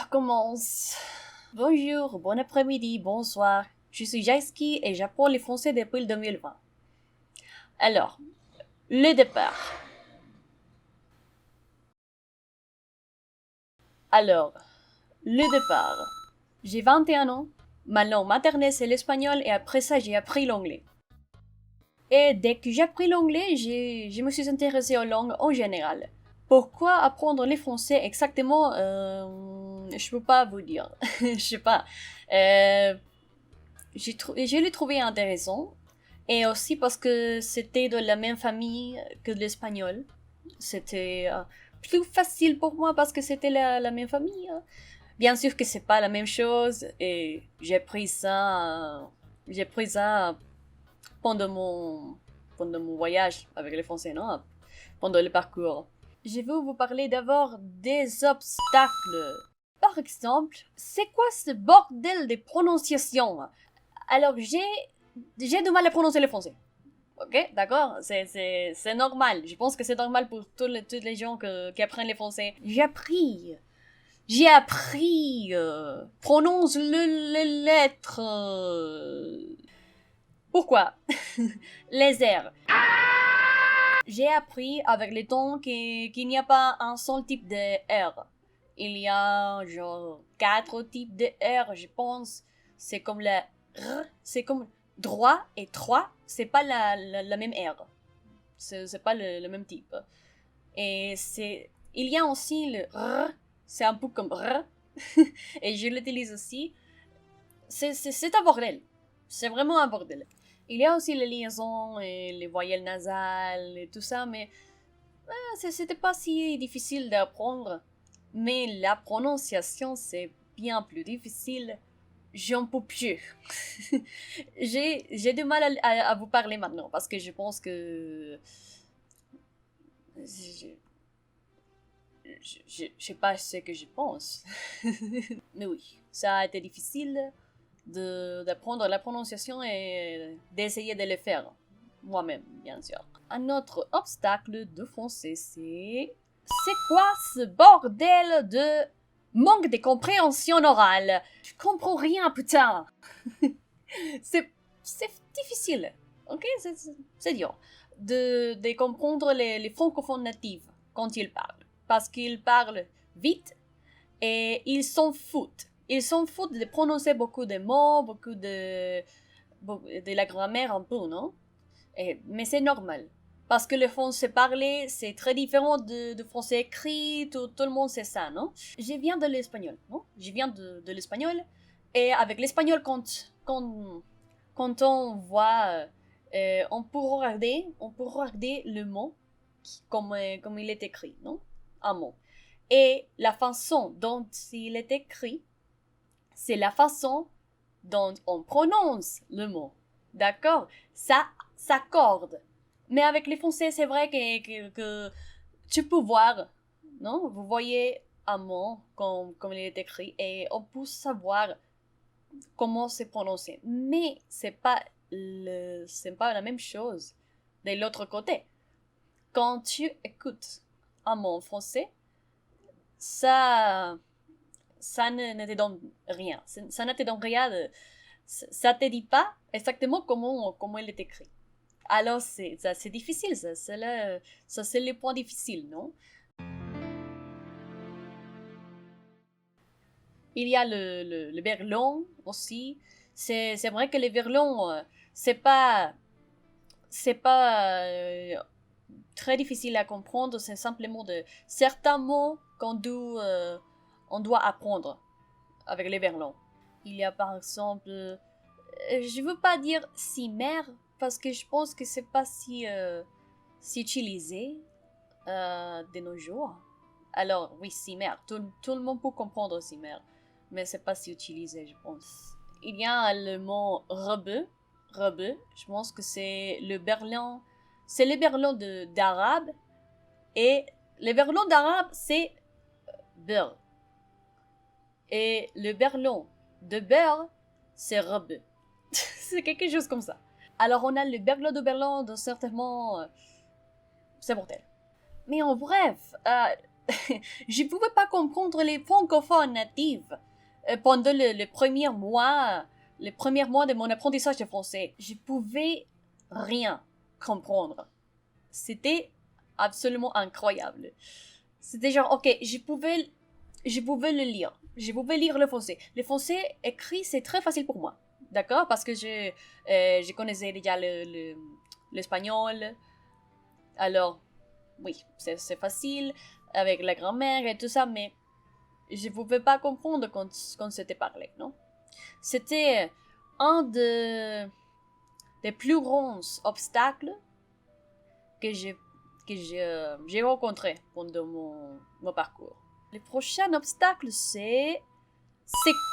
commence. Bonjour, bon après-midi, bonsoir. Je suis Jaiski et j'apprends le français depuis le 2020. Alors, le départ. Le départ. J'ai 21 ans. Ma langue maternelle c'est l'espagnol et après ça j'ai appris l'anglais. Et dès que j'ai appris l'anglais, je me suis intéressée aux langues en général. Pourquoi apprendre le français exactement je peux pas vous dire. Je sais pas. Je l'ai trouvé intéressant. Et aussi parce que c'était de la même famille que l'espagnol. C'était plus facile pour moi parce que c'était la même famille. Bien sûr que c'est pas la même chose et j'ai pris ça pendant mon voyage avec les Français, non? Pendant le parcours. Je veux vous parler d'abord des obstacles. Par exemple, c'est quoi ce bordel de prononciation? Alors, j'ai du mal à prononcer le français. Ok, d'accord, c'est normal. Je pense que c'est normal pour toutes les gens qui apprennent le français. J'ai appris, prononce les lettres. Pourquoi? Les airs. J'ai appris avec le temps qu'il n'y a pas un seul type de R. Il y a genre 4 types de R, je pense. C'est comme le R, c'est comme droit et 3, c'est pas la même R. C'est pas le même type. Et il y a aussi le R, c'est un peu comme R, et je l'utilise aussi. C'est un bordel. C'est vraiment un bordel. Il y a aussi les liaisons et les voyelles nasales et tout ça, mais c'était pas si difficile d'apprendre. Mais la prononciation, c'est bien plus difficile. J'en peux plus. J'ai du mal à vous parler maintenant parce que je pense que je sais pas ce que je pense. Mais oui, ça a été difficile d'apprendre la prononciation et d'essayer de le faire moi-même, bien sûr. Un autre obstacle de français, c'est quoi ce bordel de manque de compréhension orale? Je comprends rien, putain. c'est difficile, ok? C'est dur de comprendre les francophones natifs quand ils parlent. Parce qu'ils parlent vite et ils s'en foutent. Ils s'en foutent de prononcer beaucoup de mots, de la grammaire un peu, non? Mais c'est normal. Parce que le français parlé, c'est très différent de français écrit, tout le monde sait ça, non? Je viens de l'espagnol, non? Je viens de l'espagnol. Et avec l'espagnol, quand on voit, on peut regarder le mot comme il est écrit, non? Un mot. Et la façon dont il est écrit, c'est la façon dont on prononce le mot. D'accord? Ça s'accorde. Mais avec les français, c'est vrai que tu peux voir, non? Vous voyez un mot comme il est écrit et on peut savoir comment c'est prononcé. Mais c'est pas la même chose de l'autre côté. Quand tu écoutes un mot en français, ça ne te donne rien. Ça ne te donne rien. Ça te dit pas exactement comment il est écrit. Alors c'est difficile, c'est le point difficile, non? Il y a le verlan aussi. C'est vrai que le verlan, c'est pas très difficile à comprendre. C'est simplement de certains mots on doit apprendre avec les verlans. Il y a par exemple, je veux pas dire cimer parce que je pense que c'est pas si utilisé de nos jours. Alors oui, cimer, tout le monde peut comprendre cimer, mais c'est pas si utilisé, je pense. Il y a le mot rebeu, je pense que c'est le berlan d'arabe et le berlan d'arabe c'est beurre. Et le berlan de beurre, c'est rebeu. C'est quelque chose comme ça. Alors on a le berlan de berlan, donc certainement, c'est mortel. Mais en bref, je ne pouvais pas comprendre les francophones natifs pendant le premier mois de mon apprentissage de français. Je pouvais rien comprendre. C'était absolument incroyable. C'était genre, ok, je pouvais le lire. Je pouvais lire le français. Le français écrit, c'est très facile pour moi. D'accord? Parce que je connaissais déjà l'espagnol. Alors, oui, c'est facile avec la grammaire et tout ça, mais je ne pouvais pas comprendre quand c'était parlé, non? C'était un des plus grands obstacles que j'ai rencontré pendant mon parcours. Le prochain obstacle, c'est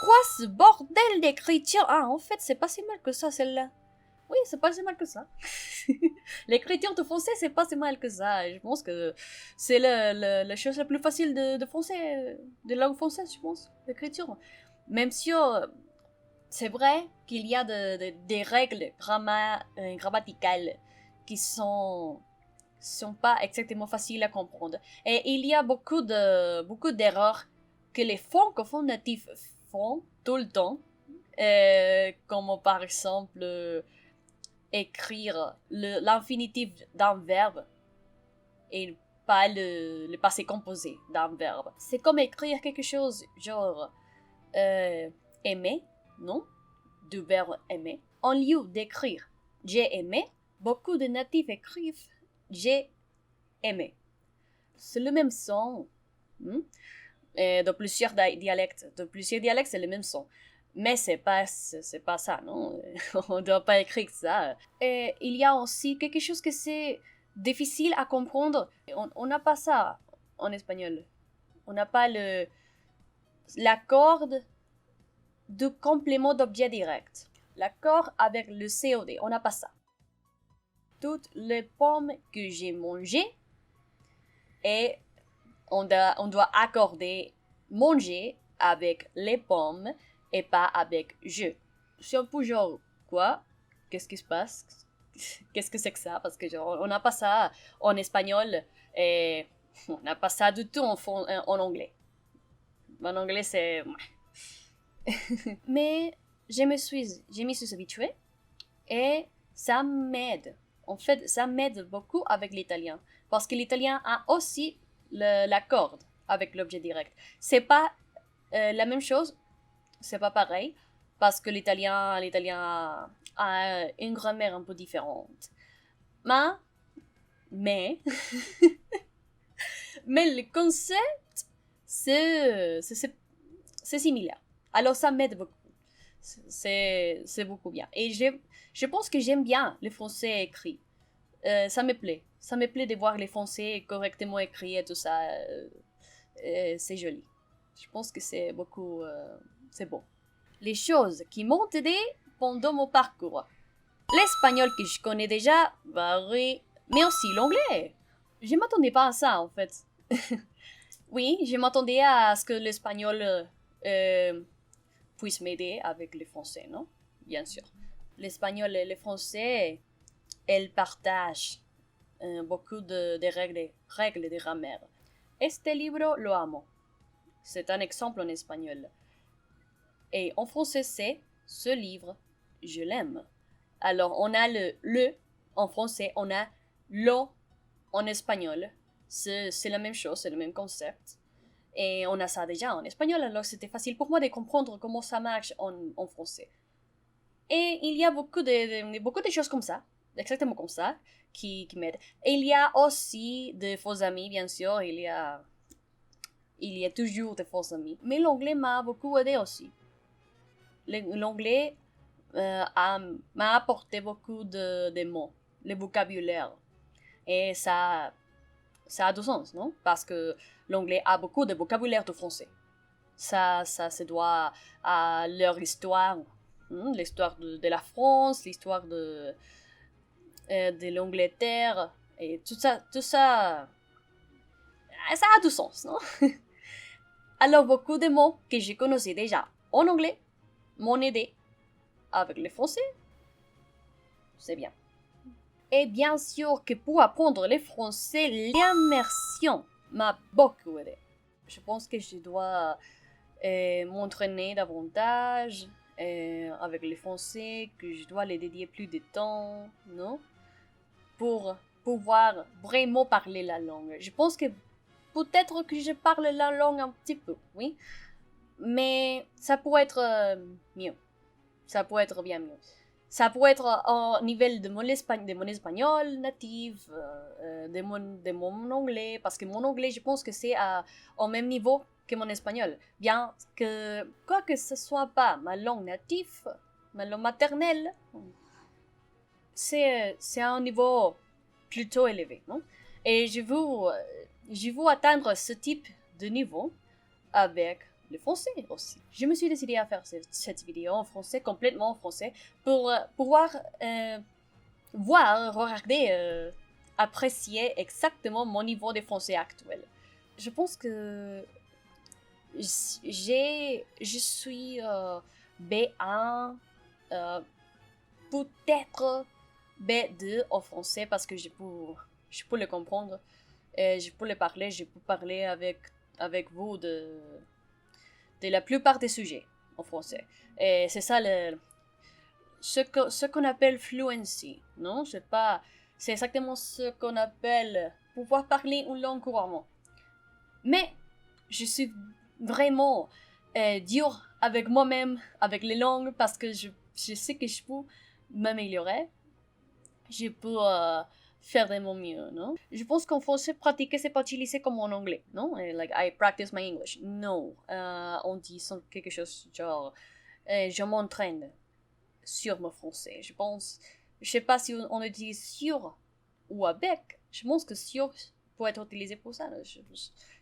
quoi ce bordel d'écriture? Ah, en fait, c'est pas si mal que ça, celle-là. Oui, c'est pas si mal que ça. L'écriture de français, c'est pas si mal que ça. Je pense que c'est la chose la plus facile de français, de langue française, je pense, l'écriture. Même si c'est vrai qu'il y a des règles grammaticales qui sont pas exactement faciles à comprendre. Et il y a beaucoup d'erreurs que les francophones natifs font tout le temps, comme par exemple écrire l'infinitif d'un verbe et pas le passé composé d'un verbe. C'est comme écrire quelque chose genre aimer, non? Du verbe aimer. En lieu d'écrire j'ai aimé, beaucoup de natifs écrivent j'ai aimé. C'est le même son. De plusieurs dialectes. C'est le même son. Mais c'est pas ça, non? On ne doit pas écrire ça. Et il y a aussi quelque chose que c'est difficile à comprendre. On n'a pas ça en espagnol. On n'a pas l'accord du complément d'objet direct. L'accord avec le COD. On n'a pas ça. Toutes les pommes que j'ai mangées, et on doit accorder manger avec les pommes et pas avec je. C'est un peu genre, quoi? Qu'est-ce qui se passe? Qu'est-ce que c'est que ça? Parce que genre, on n'a pas ça en espagnol et on n'a pas ça du tout en anglais. En anglais, c'est... Mais je m'y suis habituée et ça m'aide. En fait, ça m'aide beaucoup avec l'italien. Parce que l'italien a aussi l'accord avec l'objet direct. C'est pas la même chose, c'est pas pareil, parce que l'italien a une grammaire un peu différente. Mais le concept, c'est similaire. Alors ça m'aide beaucoup. C'est beaucoup bien. Et je pense que j'aime bien le français écrit. Ça me plaît. Ça me plaît de voir les français correctement écrits et tout ça. C'est joli. Je pense que c'est beaucoup... c'est bon. Les choses qui m'ont aidé pendant mon parcours. L'espagnol que je connais déjà, bah oui, mais aussi l'anglais. Je m'attendais pas à ça, en fait. Oui, je m'attendais à ce que l'espagnol puisse m'aider avec le français, non? Bien sûr. L'espagnol et le français, elles partagent beaucoup de règles de grammaire. Este libro lo amo. C'est un exemple en espagnol. Et en français, c'est ce livre, je l'aime. Alors, on a le en français, on a lo en espagnol. C'est la même chose, c'est le même concept. Et on a ça déjà en espagnol, alors c'était facile pour moi de comprendre comment ça marche en français. Et il y a beaucoup de choses comme ça, exactement comme ça, qui m'aident. Et il y a aussi de faux amis, bien sûr, il y a toujours de faux amis. Mais l'anglais m'a beaucoup aidé aussi. L'anglais m'a apporté beaucoup de mots, le vocabulaire. Et ça a du sens, non? Parce que l'anglais a beaucoup de vocabulaire du français. Ça se doit à leur histoire, l'histoire de la France, l'histoire de l'Angleterre, et tout ça, ça a du sens, non? Alors, beaucoup de mots que je connaissais déjà en anglais m'ont aidé avec le français. C'est bien. Et bien sûr que pour apprendre le français, l'immersion m'a beaucoup aidé. Je pense que je dois m'entraîner davantage avec le français, que je dois les dédier plus de temps, non? Pour pouvoir vraiment parler la langue. Je pense que peut-être que je parle la langue un petit peu, oui. Mais ça pourrait être mieux. Ça pourrait être bien mieux. Ça pourrait être au niveau de mon espagnol natif, de mon anglais, parce que mon anglais, je pense que c'est au même niveau que mon espagnol. Bien que, quoi que ce soit pas ma langue native, ma langue maternelle, c'est à un niveau plutôt élevé, non? Et je veux atteindre ce type de niveau avec le français aussi. Je me suis décidée à faire cette vidéo en français, complètement en français, pour pouvoir voir, regarder, apprécier exactement mon niveau de français actuel. Je pense que je suis B1, peut-être B2 en français parce que je peux le comprendre, je peux le parler, je peux parler avec vous de la plupart des sujets en français. Et c'est ça ce qu'on appelle fluency, non? C'est exactement ce qu'on appelle pouvoir parler une langue couramment. Mais je suis vraiment dur avec moi-même, avec les langues, parce que je sais que je peux m'améliorer. Je peux faire de mon mieux, non? Je pense qu'en français, pratiquer, c'est pas utiliser comme en anglais, non? Like, I practice my English. Non. On dit quelque chose genre, je m'entraîne sur mon français. Je sais pas si on utilise sur ou avec. Je pense que sur peut être utilisé pour ça. Je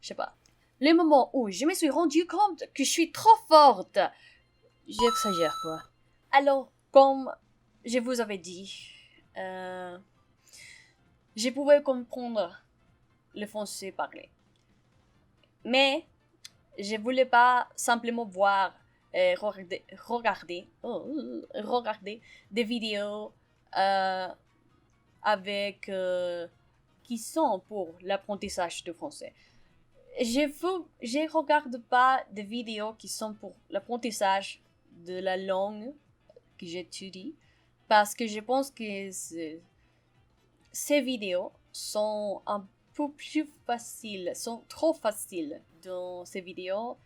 sais pas. Le moment où je me suis rendu compte que je suis trop forte, j'exagère quoi. Alors, comme je vous avais dit, je pouvais comprendre le français parlé. Mais je voulais pas simplement voir, regarder des vidéos avec qui sont pour l'apprentissage du français. Je regarde pas des vidéos qui sont pour l'apprentissage de la langue que j'étudie parce que je pense que ces vidéos sont un peu plus faciles, sont trop faciles. Dans ces vidéos,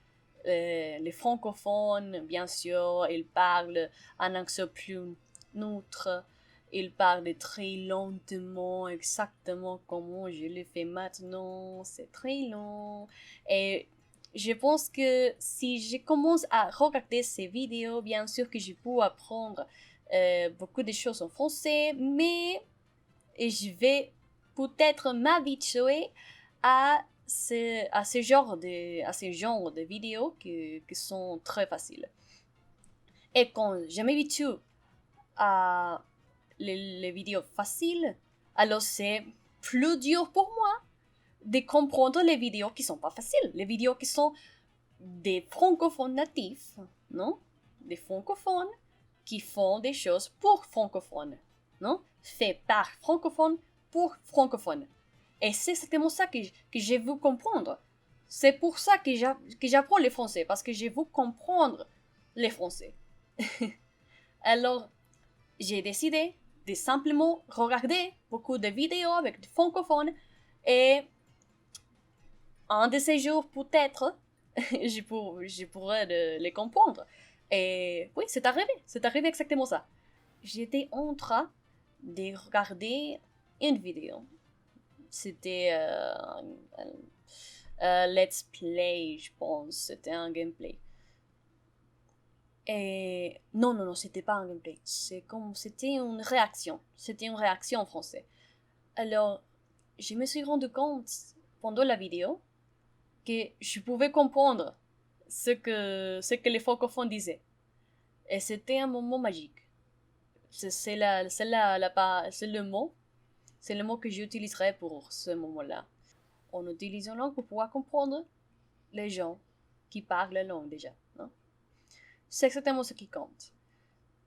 les francophones, bien sûr, ils parlent un accent plus neutre, ils parlent très lentement, exactement comme je le fais maintenant, c'est très long. Et je pense que si je commence à regarder ces vidéos, bien sûr que je peux apprendre beaucoup de choses en français, mais je vais peut-être m'habituer à ce genre de vidéos qui sont très faciles. Et quand je m'habitue à les vidéos faciles, alors c'est plus dur pour moi de comprendre les vidéos qui sont pas faciles, les vidéos qui sont des francophones natifs, non? Des francophones qui font des choses pour francophones, non? Fait par francophones pour francophones. Et c'est exactement ça que je veux comprendre. C'est pour ça que j'apprends le français, parce que je veux comprendre les français. Alors, j'ai décidé de simplement regarder beaucoup de vidéos avec des francophones et un de ces jours, peut-être, je pourrais les comprendre. Et oui, c'est arrivé exactement ça. J'étais en train de regarder une vidéo. C'était let's play, je pense. C'était un gameplay. Et non, c'était pas un gameplay. C'était une réaction. C'était une réaction en français. Alors, je me suis rendu compte pendant la vidéo que je pouvais comprendre ce que les francophones disaient. Et c'était un moment magique. C'est le mot. C'est le mot que j'utiliserai pour ce moment-là. On utilise une langue pour pouvoir comprendre les gens qui parlent la langue déjà. Non? C'est exactement ce qui compte.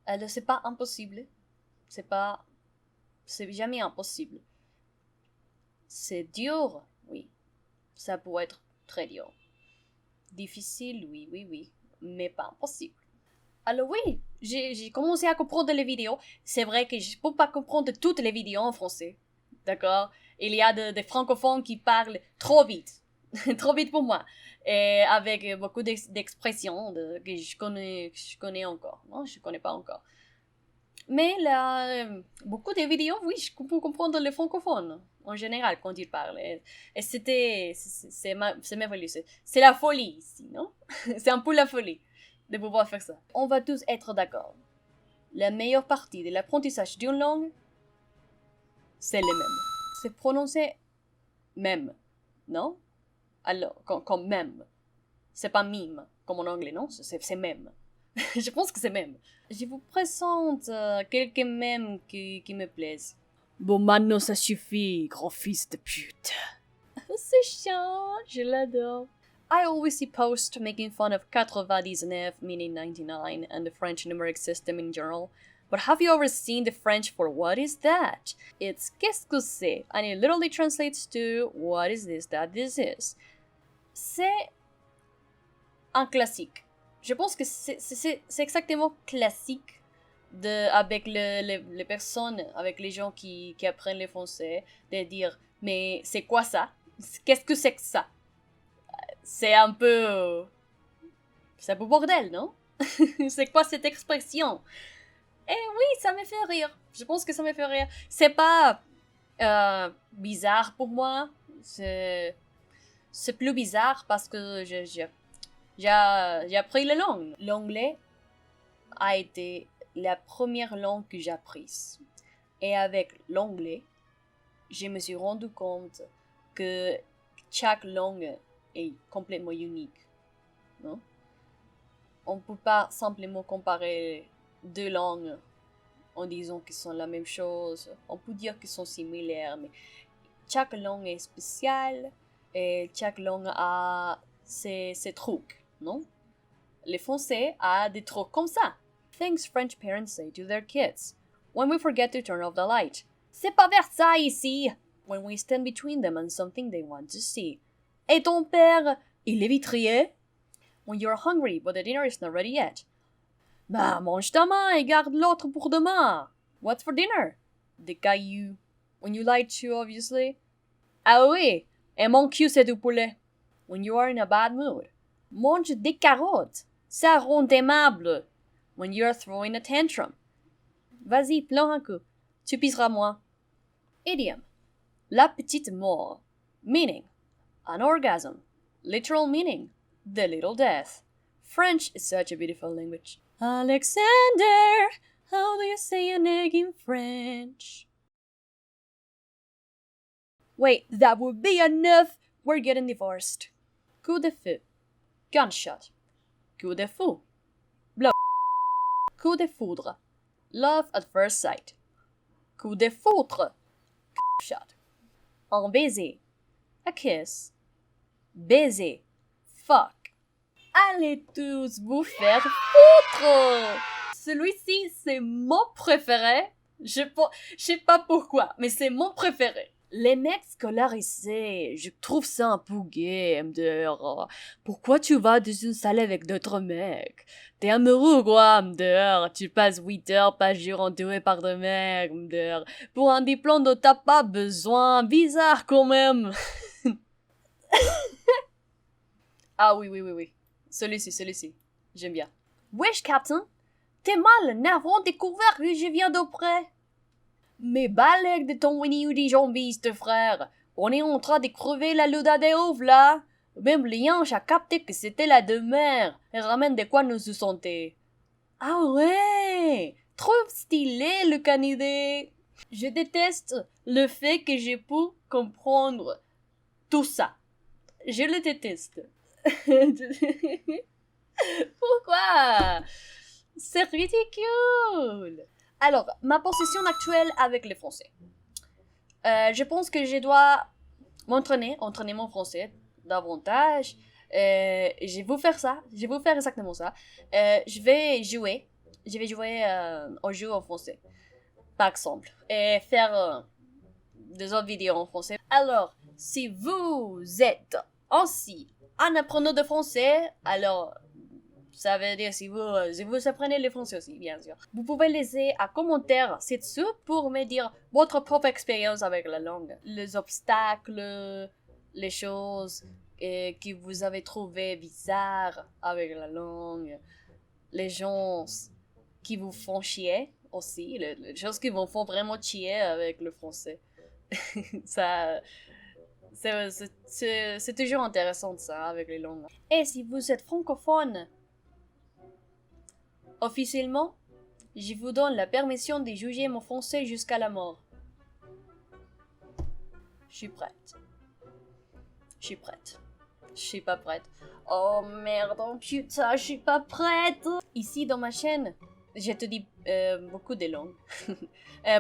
Alors, c'est pas impossible. C'est jamais impossible. C'est dur, oui. ça pourrait être très dur. Difficile, oui, mais pas impossible. Alors oui, j'ai commencé à comprendre les vidéos. C'est vrai que je ne peux pas comprendre toutes les vidéos en français. D'accord? Il y a des francophones qui parlent trop vite. Trop vite pour moi. Et avec beaucoup d'expressions que je connais encore. Non, je ne connais pas encore. Mais là, beaucoup de vidéos, oui, je peux comprendre les francophones en général quand ils parlent. Et c'est merveilleux. C'est la folie ici, non? C'est un peu la folie de pouvoir faire ça. On va tous être d'accord. La meilleure partie de l'apprentissage d'une langue, c'est le même. C'est prononcé même, non? Alors, comme même. C'est pas mime, comme en anglais, non? C'est même. Je pense que c'est même. Je vous présente quelques mèmes qui me plaisent. Bon, maintenant ça suffit, gros fils de pute. C'est chiant, je l'adore. I always see posts making fun of 99, meaning 99, and the French numeric system in general. But have you ever seen the French for what is that? It's qu'est-ce que c'est? And it literally translates to what is this that this is. C'est un classique. Je pense que c'est exactement classique avec les personnes, avec les gens qui apprennent le français, de dire « Mais c'est quoi ça? Qu'est-ce que c'est que ça? » C'est un peu bordel, non? C'est quoi cette expression? Eh oui, ça me fait rire. Je pense que ça me fait rire. C'est pas bizarre pour moi. C'est plus bizarre parce que j'ai appris la langue. L'anglais a été la première langue que j'ai apprise. Et avec l'anglais, je me suis rendu compte que chaque langue est complètement unique. Non? On ne peut pas simplement comparer deux langues en disant qu'elles sont la même chose. On peut dire qu'elles sont similaires, mais chaque langue est spéciale et chaque langue a ses trucs, non? Le français a des trucs comme ça. Things French parents say to their kids when we forget to turn off the light. C'est pas Versailles ici. When we stand between them and something they want to see. Et ton père, il est vitrier? When you're hungry but the dinner is not ready yet. Bah, mange ta main et garde l'autre pour demain. What's for dinner? Des cailloux. When you lie to, obviously. Ah oui, et mon cul c'est du poulet. When you are in a bad mood. Mange des carottes. Ça rend aimable. When you are throwing a tantrum. Vas-y, pleure un coup. Tu pisseras moins. Idiom. La petite mort. Meaning. An orgasm. Literal meaning. The little death. French is such a beautiful language. Alexander, how do you say an egg in French? Wait, that would be enough. We're getting divorced. Coup de feu. Gunshot. Coup de fou. Blow. Coup de foudre. Love at first sight. Coup de foudre. Shot. Un baiser. A kiss. Baiser. Fuck. Allez tous vous faire foutre! Celui-ci, c'est mon préféré. Je sais pas pourquoi, mais c'est mon préféré. Les mecs scolarisés, je trouve ça un peu gay, MDR. Pourquoi tu vas dans une salle avec d'autres mecs? T'es amoureux, quoi, MDR? Tu passes 8 heures par jour entouré par des mecs, MDR. Pour un diplôme dont t'as pas besoin. Bizarre, quand même. Ah oui. Celui-ci. J'aime bien. Wesh, Captain. T'es mal, n'avons découvert que je viens d'auprès. Mais balèque de ton Winnie Woody jambiste, frère. On est en train de crever la louda des ouvres, là. Même Lianche a capté que c'était la demeure. Et ramène de quoi nous se sentait. Ah ouais. Trop stylé, le canidé. Je déteste le fait que j'ai pu comprendre tout ça. Je le déteste. Pourquoi? C'est ridicule. Alors, ma position actuelle avec le français. Je pense que je dois entraîner mon français davantage. Je vais vous faire ça. Je vais vous faire exactement ça. Je vais jouer au jeu en français, par exemple, et faire des autres vidéos en français. Alors, si vous êtes Ainsi, en apprenant le français, alors, ça veut dire si vous apprenez le français aussi, bien sûr. Vous pouvez laisser un commentaire ci-dessous pour me dire votre propre expérience avec la langue. Les obstacles, les choses que vous avez trouvées bizarres avec la langue, les gens qui vous font chier aussi, les choses qui vous font vraiment chier avec le français. Ça, c'est toujours intéressant ça avec les langues. Et si vous êtes francophone, officiellement, je vous donne la permission de juger mon français jusqu'à la mort. Je suis prête. Je suis prête. Je suis pas prête. Oh merde, oh putain, je suis pas prête. Ici dans ma chaîne, je te dis beaucoup de langues.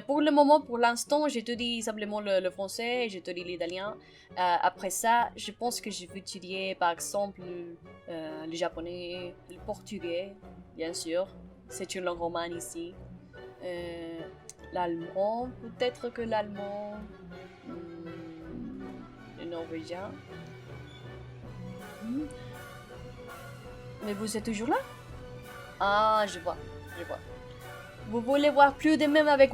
Pour le moment, pour l'instant, je te dis simplement le français et je te dis l'italien. Après ça, je pense que je vais étudier par exemple le japonais, le portugais, bien sûr. C'est une langue romane ici. L'allemand, peut-être que l'allemand. Le norvégien. Mais vous êtes toujours là? Ah, je vois. Vous voulez voir plus de mèmes avec